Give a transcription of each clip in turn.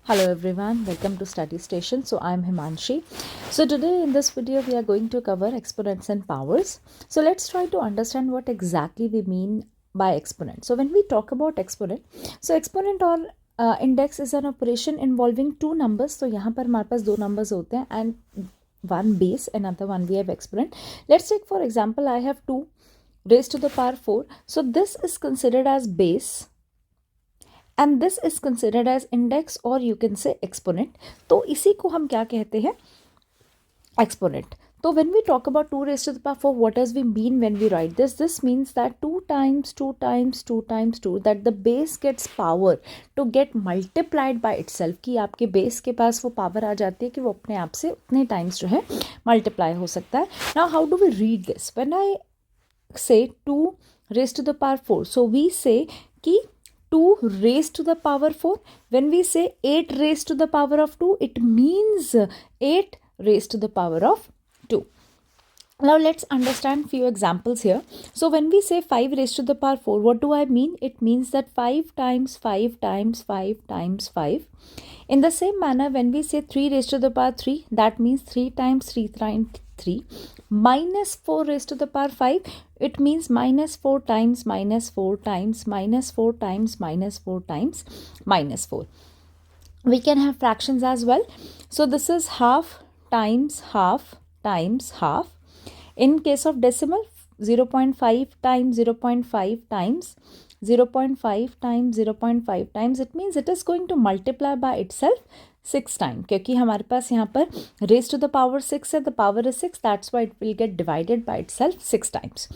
Hello everyone, welcome to Study Station. So I'm Himanshi. So today in this video we are going to cover exponents and powers. So let's try to understand what exactly we mean by exponent. So when we talk about exponent, so exponent or index is an operation involving two numbers. So यहाँ पर हमारे पास दो numbers होते हैं and one base, another one we have exponent. Let's take for example I have 2 raised to the power 4. So this is considered as base and this is considered as index or you can say exponent. तो इसी को हम क्या कहते हैं, exponent. So when we talk about 2 raised to the power 4, what does we mean when we write this? This means that 2 times 2 times 2 times 2, that the base gets power to get multiplied by itself, कि आपके base के पास वो power आ जाती है कि वो अपने आप से उतने times जो है multiply हो सकता है. Now how do we read this? When I say 2 raised to the power 4, so we say कि 2 raised to the power 4. When we say 8 raised to the power of 2, it means 8 raised to the power of 2. Now let's understand few examples here. So when we say 5 raised to the power 4, what do I mean? It means that 5 times 5 times 5 times 5. In the same manner, when we say 3 raised to the power 3, that means 3 times 3 times 3. Minus 4 raised to the power 5, it means minus 4 times minus 4 times minus 4 times minus 4 times minus 4. We can have fractions as well. So this is half times half times half. In case of decimal, 0.5 times 0.5 times 0.5 times 0.5 times, it means it is going to multiply by itself 6 times, क्योंकि हमारे पास यहाँ पर raised to the power 6 है, the power is 6, that's why it will get divided by itself 6 times.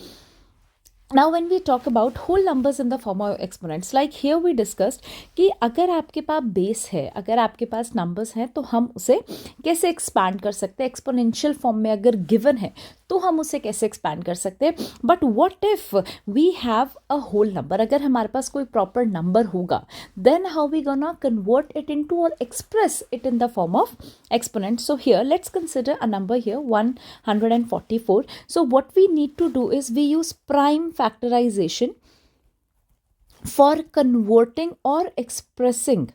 Now when we talk about whole numbers in the form of exponents, like here we discussed कि अगर आपके पास base है, अगर आपके पास numbers हैं तो हम उसे कैसे एक्सपैंड कर सकते हैं. एक्सपोनेंशियल फॉर्म में अगर गिवन है तो हम उसे कैसे एक्सपैंड कर सकते हैं. But what if we have a whole number, अगर हमारे पास कोई प्रॉपर नंबर होगा, then how we gonna convert it into और express it in the form of exponent. So here let's consider a number here 144. So what we need to do is we use prime factorization for converting or expressing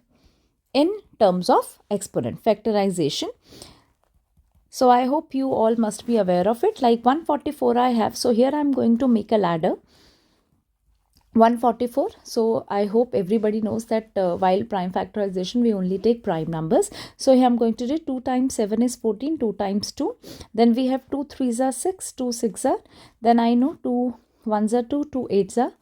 in terms of exponent factorization. So I hope you all must be aware of it. Like 144 I have, so here I'm going to make a ladder 144. So I hope everybody knows that while prime factorization we only take prime numbers. So here I'm going to do 2 times 7 is 14, 2 times 2, then we have 2 3s are 6, 2 6 are, then I know 2 1s are 2, 2 8s are,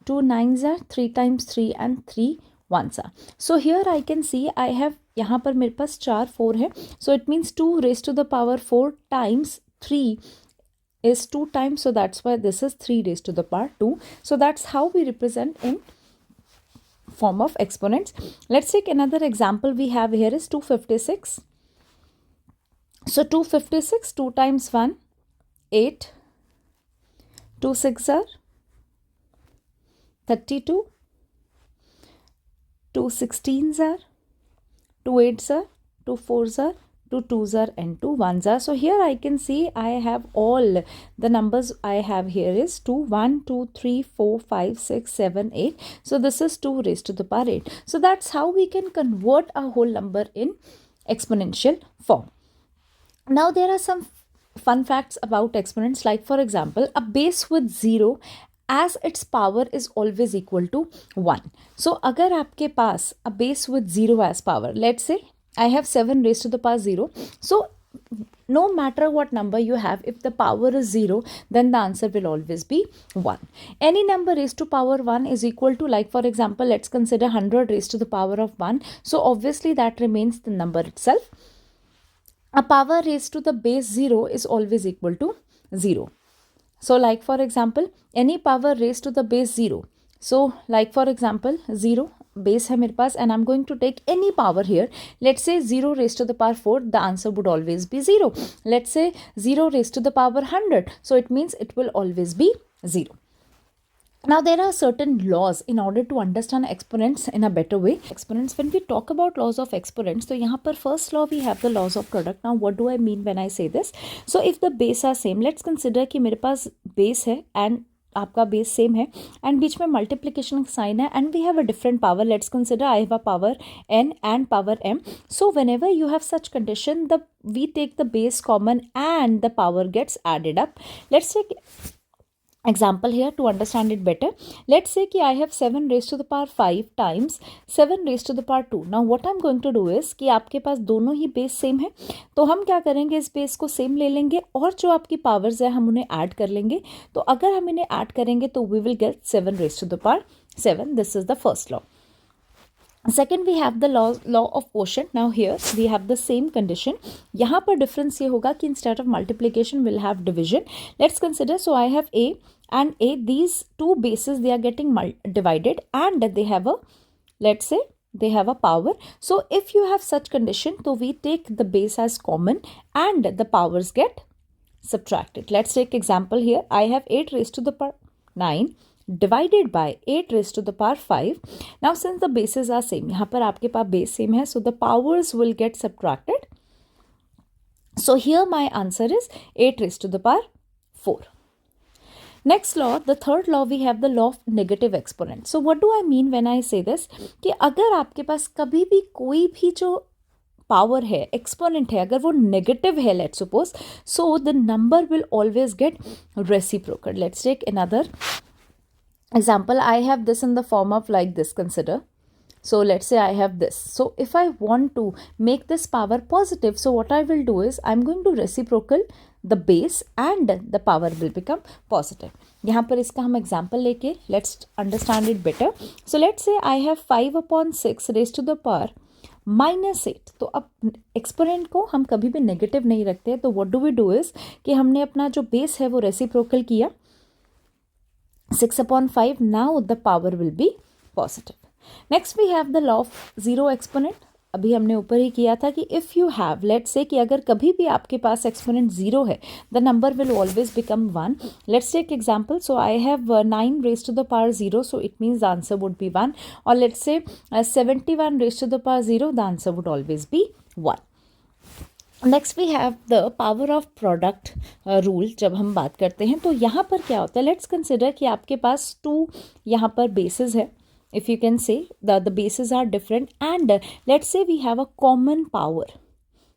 2 9s are, 3 times 3 and 3 1s are. So here I can see I have यहाँ पर मेरे पास 4 4 है, so it means 2 raised to the power 4 times 3 is 2 times, so that's why this is 3 raised to the power 2. So that's how we represent in form of exponents. Let's take another example we have here is 256. So 256, 2 times 1 8, 2 6 are 32, 2 16s are, 2 8s are, 2 4s are, 2 2s are and 2 1s are. So here I can see I have all the numbers I have here is 2 1 2 3 4 5 6 7 8. So this is 2 raised to the power 8. So that's how we can convert a whole number in exponential form. Now there are some fun facts about exponents, like for example a base with 0 as its power is always equal to 1. So अगर आपके पास a base with 0 as power, let's say I have 7 raised to the power 0. So no matter what number you have, if the power is 0, then the answer will always be 1. Any number raised to power 1 is equal to, like for example, let's consider 100 raised to the power of 1. So obviously that remains the number itself. A power raised to the base 0 is always equal to 0. So like for example, any power raised to the base 0. So like for example 0 base है मेरे पास and I'm going to take any power here. Let's say 0 raised to the power 4, the answer would always be 0. Let's say 0 raised to the power 100, so it means it will always be 0. Now there are certain laws in order to understand exponents in a better way. Exponents, when we talk about laws of exponents, so यहाँ पर first law we have the laws of product. Now what do I mean when I say this? So if the base are same, let's consider कि मेरे पास base है and आपका base same है and बीच में मल्टीप्लिकेशन साइन है and we have a different power. Let's consider I have a power n and power m. So whenever you have such condition, we take the base common and the power gets added up. Let's take example here to understand it better. Let's say कि I have 7 raised to the power 5 times 7 raised to the power 2. Now what I'm going to do is कि आपके पास दोनों ही base same है, तो हम क्या करेंगे, इस बेस को सेम ले लेंगे और जो आपकी पावर्स है हम उन्हें ऐड कर लेंगे. तो अगर हम इन्हें ऐड करेंगे तो we will get 7 raised to the power 7. This is the first law. Second, we have the law of quotient. Now here we have the same condition. यहाँ पर difference ये होगा कि instead of multiplication we'll have division. Let's consider, so I have a and a, these two bases they are getting divided and they have a, let's say they have a power. So if you have such condition, so we take the base as common and the powers get subtracted. Let's take example here. I have 8 raised to the power 9 divided by 8 raised to the power 5. Now since the bases are same, यहाँ पर आपके पास base same है, so the powers will get subtracted. So here my answer is 8 raised to the power 4. Next law, the third law, we have the law of negative exponent. So what do I mean when I say this? कि अगर आपके पास कभी भी कोई भी जो power है, exponent है, अगर वो नेगेटिव है, let's suppose, so the number will always get reciprocal. Let's take another example. I have this in the form of like this, consider. So let's say I have this. So if I want to make this power positive, so what I will do is I'm going to reciprocal the base and the power will become positive. यहाँ पर इसका हम example लेके let's understand it better. So let's say I have 5/6 raised to the power -8. तो अब exponent को हम कभी भी नेगेटिव नहीं रखते, तो what do we do is कि हमने अपना जो बेस है वो रेसिप्रोकल किया 6/5. Now the power will be positive. Next we have the law of zero exponent. अभी हमने ऊपर ही किया था कि if you have, let's say कि अगर कभी भी आपके पास एक्सपोनेंट 0 है, the number will always become 1. Let's take example. So I have 9 raised to the power 0, so it means the answer would be 1. Or let's say 71 raised to the power 0, the answer would always be 1. Next we have the power of product rule. जब हम बात करते हैं तो यहाँ पर क्या होता है, लेट्स कंसिडर कि आपके पास 2 यहाँ पर बेसिस है. If you can say the basis are different and let's say we have a common power.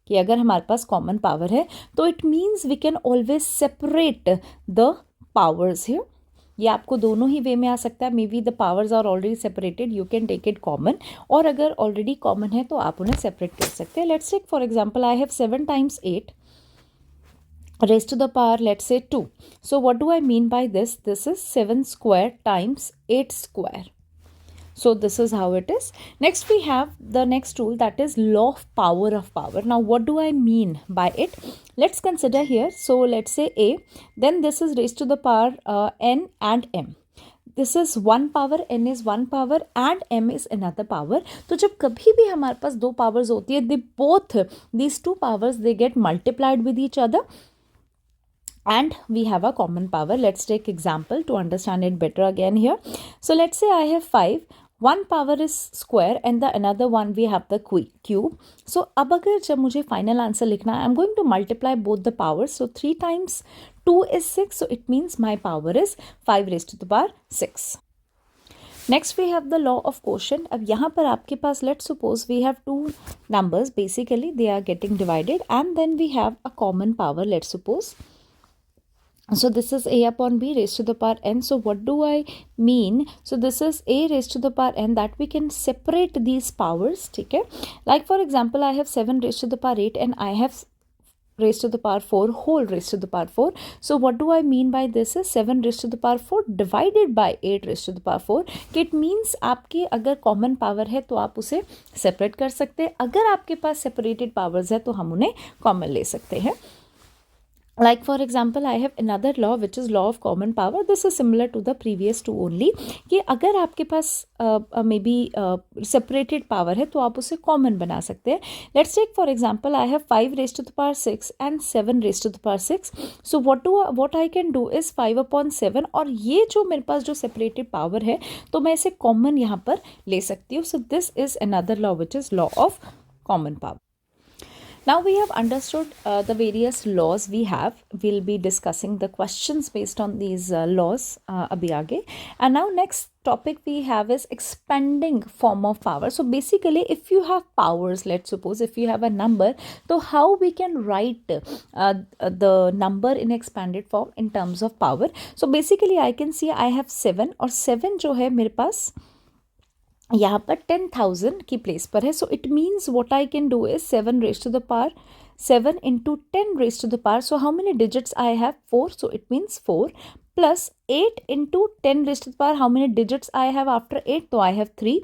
कि अगर हमारे पास कॉमन पावर है तो it means we can always separate the powers here. ये आपको दोनों ही वे में आ सकता है. May be the powers are already separated, you can take it common, और अगर ऑलरेडी कॉमन है तो आप उन्हें सेपरेट कर सकते हैं. Let's take for example I have 7 times 8 raised to the power, let's say 2. So what do I mean by this? This is 7 square times 8 square. So this is how it is. Next we have the next rule, that is law of power. Now what do I mean by it? Let's consider here. So let's say a, then this is raised to the power n and m. This is one power, n is one power and m is another power. तो जब कभी भी हमारे पास दो powers होती है, these two powers they get multiplied with each other and we have a common power. Let's take example to understand it better again here. So let's say I have 5. One power is square and the another one we have the cube. So अब अगर जब मुझे final answer लिखना है, I'm going to multiply both the powers. So 3 times 2 is 6. So it means my power is 5 raised to the power 6. Next we have the law of quotient. अब यहाँ पर आपके पास let's suppose we have two numbers. Basically they are getting divided and then we have a common power. Let's suppose. So this is a upon b raised to the power n. So what do I mean? So this is a raised to the power n, that we can separate these powers. Okay, like for example I have 7 raised to the power 8 and I have raised to the power 4 whole raised to the power 4. So what do I mean by this is 7 raised to the power 4 divided by 8 raised to the power 4. It means आपके अगर common power है तो आप उसे separate कर सकते हैं, अगर आपके पास separated powers है तो हम उन्हें common ले सकते हैं. Like for example I have another law which is law of common power. This is similar to the previous two only, कि अगर आपके पास maybe separated power है तो आप उसे common बना सकते हैं. Let's take for example I have 5 raised to the power 6 and 7 raised to the power 6. So what I can do is 5/7 और ये जो मेरे पास जो separated power है तो मैं इसे common यहाँ पर ले सकती हूँ. So this is another law which is law of common power. Now we have understood the various laws we have. We'll be discussing the questions based on these laws abhi aage. And now next topic we have is expanding form of power. So basically if you have powers, let's suppose if you have a number, so how we can write the number in expanded form in terms of power. So basically I can see I have 7 और 7 जो है मेरे पास यहाँ पर 10,000 की place पर है. So it means what I can do is 7 raise to the power 7 into 10 raised to the power. So how many digits I have? 4. So it means 4 plus 8 into 10 raised to the power. How many digits I have after 8? So I have 3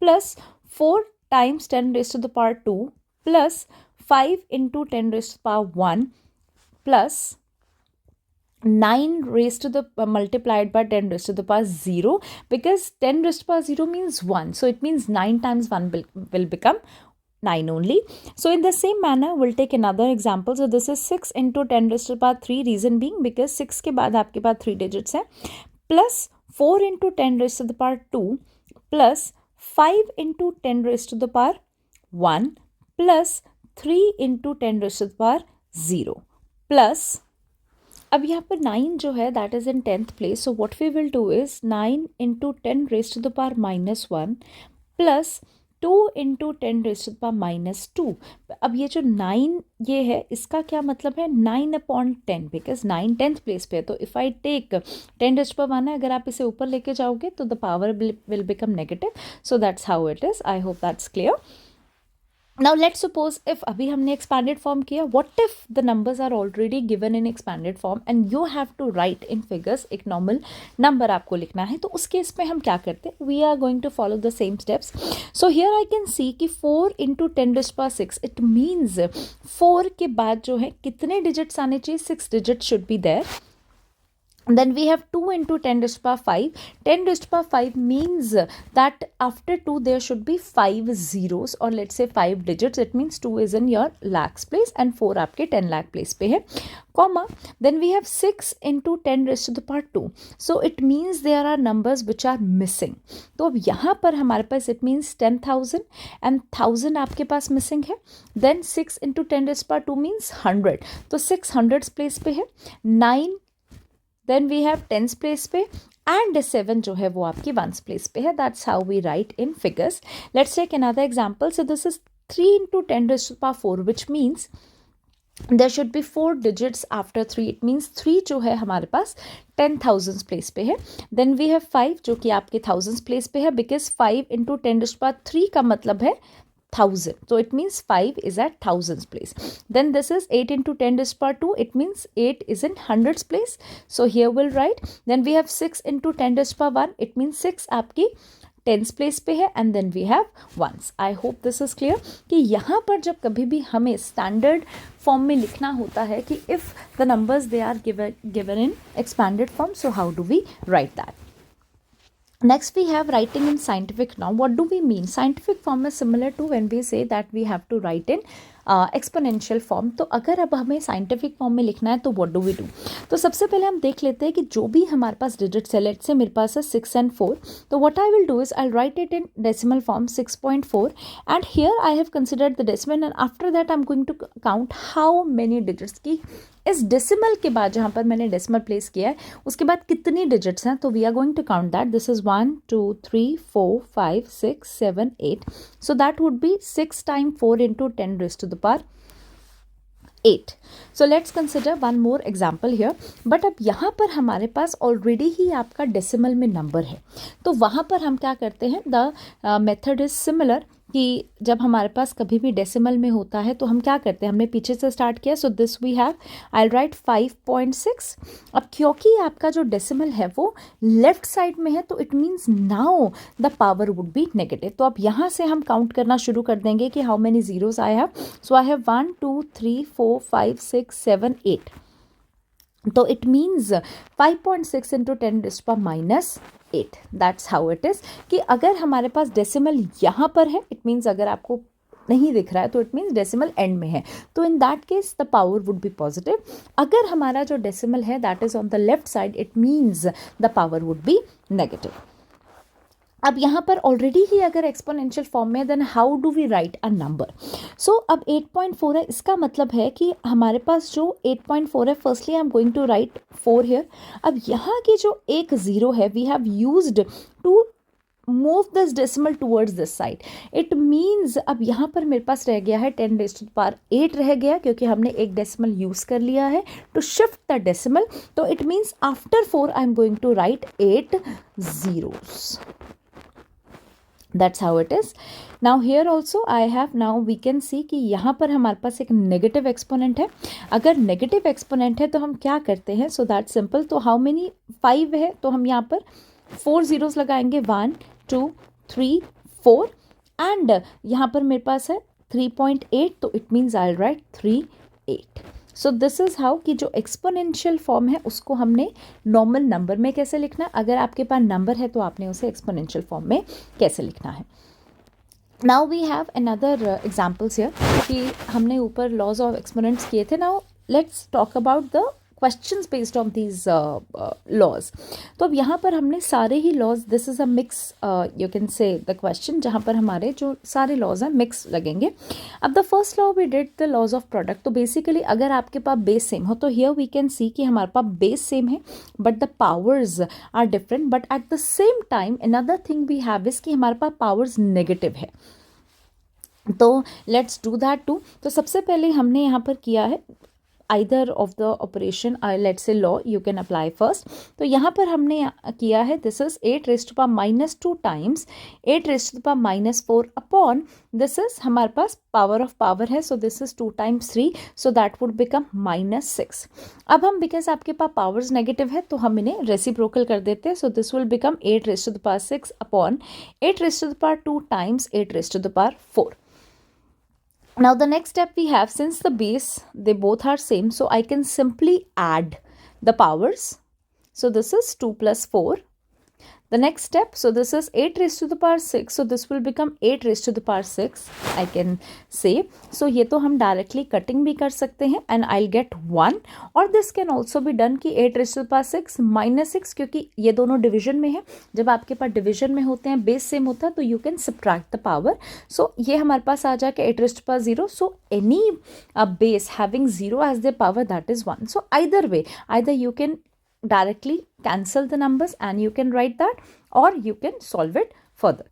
plus 4 times 10 raised to the power 2 plus 5 into 10 raised to the power 1 plus 9 raised to the multiplied by 10 raised to the power 0, because 10 raised to the power 0 means 1. So it means 9 times 1 will become 9 only. So in the same manner we'll take another example. So this is 6 into 10 raised to the power 3. Reason being because 6 के बाद आपके पास 3 digits हैं, plus 4 into 10 raised to the power 2 plus 5 into 10 raised to the power 1 plus 3 into 10 raised to the power 0 plus अब यहाँ पर 9 जो है that is in 10th place. So what we will do is 9 into 10 raised to the power -1 plus 2 into 10 raised to the power -2. अब ये जो 9 ये है इसका क्या मतलब है 9/10, बिकॉज 9 10th प्लेस पे है. तो if I take 10 raised to the power 1 है, अगर आप इसे ऊपर लेके जाओगे तो the power will become negative. So that's how it is. I hope that's clear. Now let's suppose if अभी हमने expanded form किया, what if the numbers are already given in expanded form and you have to write in figures एक normal number आपको लिखना है. तो उस case में हम क्या करते हैं? We are going to follow the same steps. So here I can see कि 4 into 10 raised to the power 6, it means 4 के बाद जो है कितने digits आने चाहिए? 6 digits should be there. Then we have 2 into 10 raised to the power 5. 10 raised to the power 5 means that after 2 there should be 5 zeros, or let's say 5 digits. It means 2 is in your lakhs place and 4 आपके 10 lakh place पे है, comma. Then we have 6 into 10 raised to the power 2. So it means there are numbers which are missing. तो अब यहाँ पर हमारे पास it means 10,000 and 1,000 आपके पास missing है. Then 6 into 10 raised to the power 2 means 100. तो 6 hundreds place पे है. 9 then we have 10th place पे एंड 7 जो है वो आपकी 1st प्लेस पे है. That's how we write in figures. Let's take another example. So this is 3 into 10 raised to the power 4, which means there should be 4 digits after 3. it means 3 जो है हमारे पास 10,000 प्लेस पे है. देन वी हैव 5 जो कि आपके 1000 place पे है, because 5 into 10 raised to the power 3 का मतलब है 1000. So it means 5 is at thousands place. Then this is 8 into 10 raised to the power 2. It means 8 is in hundreds place. So here we'll write. Then we have 6 into 10 raised to the power 1. It means 6 आपकी 10th place पे है. And then we have ones. I hope this is clear कि यहाँ पर जब कभी भी हमें स्टैंडर्ड फॉर्म में लिखना होता है कि if the numbers they are given in expanded form, so how do we write that. Next we have writing in scientific. Now what do we mean? Scientific form is similar to when we say that we have to write in exponential form. तो अगर अब हमें scientific form में लिखना है तो what do we do? तो सबसे पहले हम देख लेते हैं कि जो भी हमारे पास डिजिट्स है, लेट्स से मेरे पास है 6 and 4. तो what I will do is I write it in decimal form 6.4 and here I have considered the decimal and after that I am going to count how many digits की इस decimal के बाद जहाँ पर मैंने decimal place किया है उसके बाद कितनी डिजिट्स हैं. तो we are going to count that. This is 1 2 3 4 5 6 7 8. So that would be 6 times 4 into 10 raised to the power 8. So let's consider one more example here. But अब यहाँ पर हमारे पास ऑलरेडी ही आपका डेसिमल में नंबर है. तो वहाँ पर हम क्या करते हैं, द मेथड इज सिमिलर कि जब हमारे पास कभी भी डेसिमल में होता है तो हम क्या करते हैं, हमने पीछे से स्टार्ट किया. So this we have, I write 5.6. अब क्योंकि आपका जो डेसिमल है वो लेफ्ट साइड में है तो it means now the power would be negative. तो अब यहाँ से हम काउंट करना शुरू कर देंगे कि how many zeros I have. So I have 1 2 3 4 5 6 7 8. तो it means 5.6 into 10 raised to the power -8. That's how it is कि अगर हमारे पास डेसिमल यहाँ पर है, इट मीन्स अगर आपको नहीं दिख रहा है तो इट मीन्स डेसिमल एंड में है, तो in that case the power would be positive. अगर हमारा जो डेसिमल है that is on the left side, it means the power would be negative. अब यहाँ पर ऑलरेडी ही अगर एक्सपोनेंशियल फॉर्म में, then how do we write a number? So अब 8.4 है, इसका मतलब है कि हमारे पास जो 8.4 है, firstly I am going to write 4 here. अब यहाँ की जो एक ज़ीरो है, we have used to move this decimal towards this side. It means अब यहाँ पर मेरे पास रह गया है 10⁸ रह गया, क्योंकि हमने एक डेसिमल यूज़ कर लिया है टू शिफ्ट द डेसिमल. तो it means after 4 I am going to write 8 zeros. That's how it is. Now here also I have, now we can see कि यहाँ पर हमारे पास एक नेगेटिव एक्सपोनेंट है. अगर नेगेटिव एक्सपोनेंट है तो हम क्या करते हैं? So that simple. तो हाउ मेनी 5 है, तो हम यहाँ पर 4 zeros लगाएंगे. 1 2 3 4 एंड यहाँ पर मेरे पास है 3.8, तो it means I right 3 8. So this is how कि जो एक्सपोनेंशियल फॉर्म है उसको हमने नॉर्मल नंबर में कैसे लिखना है. अगर आपके पास नंबर है तो आपने उसे एक्सपोनेंशियल फॉर्म में कैसे लिखना है. Now we have another examples here कि हमने ऊपर लॉज ऑफ एक्सपोनेंट्स किए थे. Now let's talk about the questions based on these laws. तो अब यहाँ पर हमने सारे ही laws, this is a mix, you can say the question, जहाँ पर हमारे जो सारे लॉज हैं मिक्स लगेंगे. अब the first law we did the laws of product. तो बेसिकली अगर आपके पास बेस सेम हो तो हियर वी कैन सी कि हमारे पास बेस सेम है but the powers are different. But at the same time another thing we have is कि हमारे पास पावर्स नेगेटिव है. तो लेट्स डू दैट टू. तो सबसे पहले हमने यहाँ पर किया है either of the operation, let's say law you can apply first. तो यहाँ पर हमने किया है, this is 8⁻² times 8⁻⁻4 upon, this is हमारे पास power of power है, so this is 2 times 3, so that would become -6. अब हम because आपके पास powers negative है तो हम इन्हें reciprocal कर देते हैं, so this will become 8�6 upon 8⁻² times 8⁻4. Now the next step we have, since the base they both are same, so I can simply add the powers. So this is 2 plus 4. The next step, so this is 8⁻6, so this will become 8⁻6, I can say. So ये तो हम directly cutting भी कर सकते हैं and I'll get 1. और this can also be done कि 8⁻6 -6, क्योंकि ये दोनों division में है. जब आपके पास division में होते हैं, base same होता है, तो you can subtract the power. So ये हमारे पास आ जाके 8⁻0. So any base having 0 as their power, that is 1. So either way, either you can directly cancel the numbers and you can write that, or you can solve it further.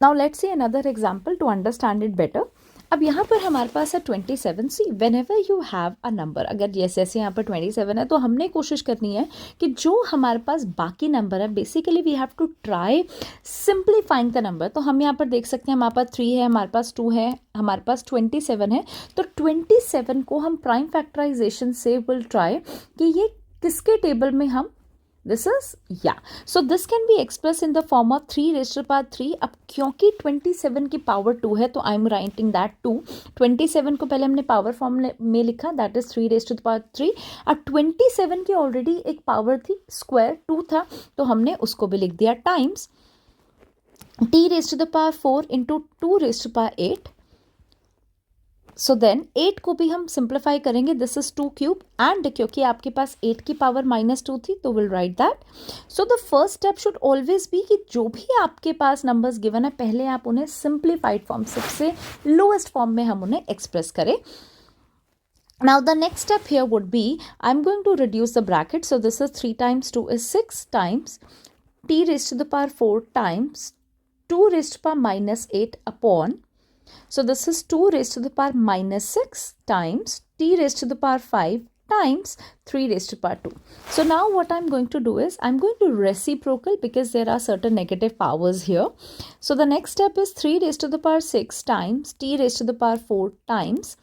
Now let's see another example to understand it better. अब यहाँ पर हमारे पास है 27. सी whenever you have a number, अगर जैसे यहाँ पर 27 है तो हमने कोशिश करनी है कि जो हमारे पास बाकी नंबर है, basically we have to try simplifying the number. तो हम यहाँ पर देख सकते हैं हमारे पास 3 है, हमारे पास 2 है, हमारे पास 27 है. तो 27 को हम प्राइम फैक्टराइजेशन से विल ट्राई कि ये किसके टेबल में हम, दिस इज या, so this can be express in the form of 3⁻3. अब क्योंकि 27 की पावर 2 है तो आई एम राइटिंग दैट 2. 27 को पहले हमने पावर फॉर्म में लिखा, दैट इज 3⁻3. अब 27 की ऑलरेडी एक पावर थी, स्क्वायर 2 था, तो हमने उसको भी लिख दिया times t⁻4 into 2⁸8. So then 8 को भी हम सिंप्लीफाई करेंगे, दिस इज 2³ एंड क्योंकि आपके पास 8 की पावर -2 थी तो will write that. So the first step should always be कि जो भी आपके पास नंबर्स गिवन है पहले आप उन्हें सिंप्लीफाइड फॉर्म, सबसे लोएस्ट फॉर्म में हम उन्हें एक्सप्रेस करें. Now the next step here would be, I'm going to reduce the bracket. So this is 3 times 2 is 6 times t⁻4 times 2⁻8 upon, so this is 2⁻6 times t⁻5 times 3⁻2. So now what I'm going to do is I'm going to reciprocal because there are certain negative powers here. So the next step is 3⁻6 times t⁻4 times,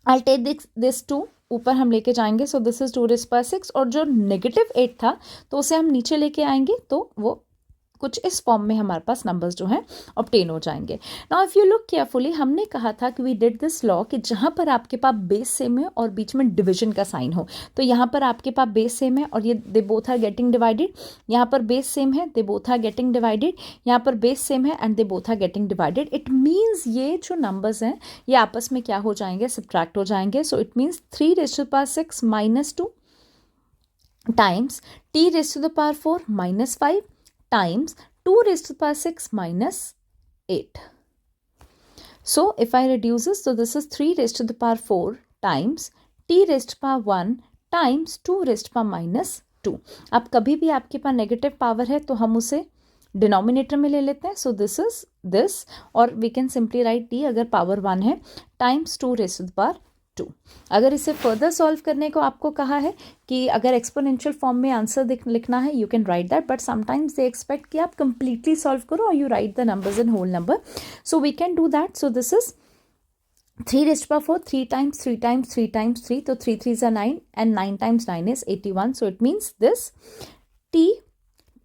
I'll take this 2 ऊपर हम लेके जाएंगे, सो this is 2⁻6 और जो -8 था तो उसे हम नीचे लेके आएंगे तो वो कुछ इस फॉर्म में हमारे पास नंबर्स जो हैं ऑब्टेन हो जाएंगे. Now if you look carefully, हमने कहा था कि वी डिड दिस लॉ कि जहाँ पर आपके पास बेस सेम है और बीच में डिवीजन का साइन हो, तो यहाँ पर आपके पास बेस सेम है और ये they both are getting divided, यहाँ पर बेस सेम है, they both are getting divided, यहाँ पर बेस सेम है and they both are getting divided. It means ये जो नंबर्स हैं ये आपस में क्या हो जाएंगे, सब्ट्रैक्ट हो जाएंगे. सो it means 3⁻6 -2 times t⁻4 -5 times 2 raised to the power 6 minus 8. So if I reduce this, so this is 3 raised to the power 4 times t raised to the power 1 times 2 raised to the power minus 2. अब कभी भी आपके पास negative power है तो हम उसे denominator में ले लेते हैं. सो दिस इज दिस, और we can simply write T अगर पावर 1 है times 2 raise to the power 2. अगर इसे फर्दर सॉल्व करने को आपको कहा है कि अगर एक्सपोनेंशियल फॉर्म में आंसर लिखना है, you can write that, but sometimes they expect कि आप कंप्लीटली सॉल्व करो और you write the numbers in whole number. So we can do that. So this is 3 raised to the power 4, 3 times 3 times 3 times 3, so 3 3s are 9 and 9 times 9 is 81. So it means this t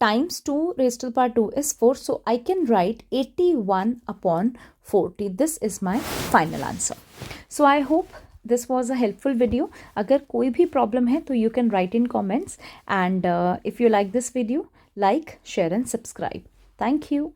times 2 raised to the power 2 is 4. So I can write 81 upon 40. This is my final answer. So I hope this was a helpful video. अगर कोई भी problem है तो you can write in comments, and if you like this video, like, share and subscribe. Thank you.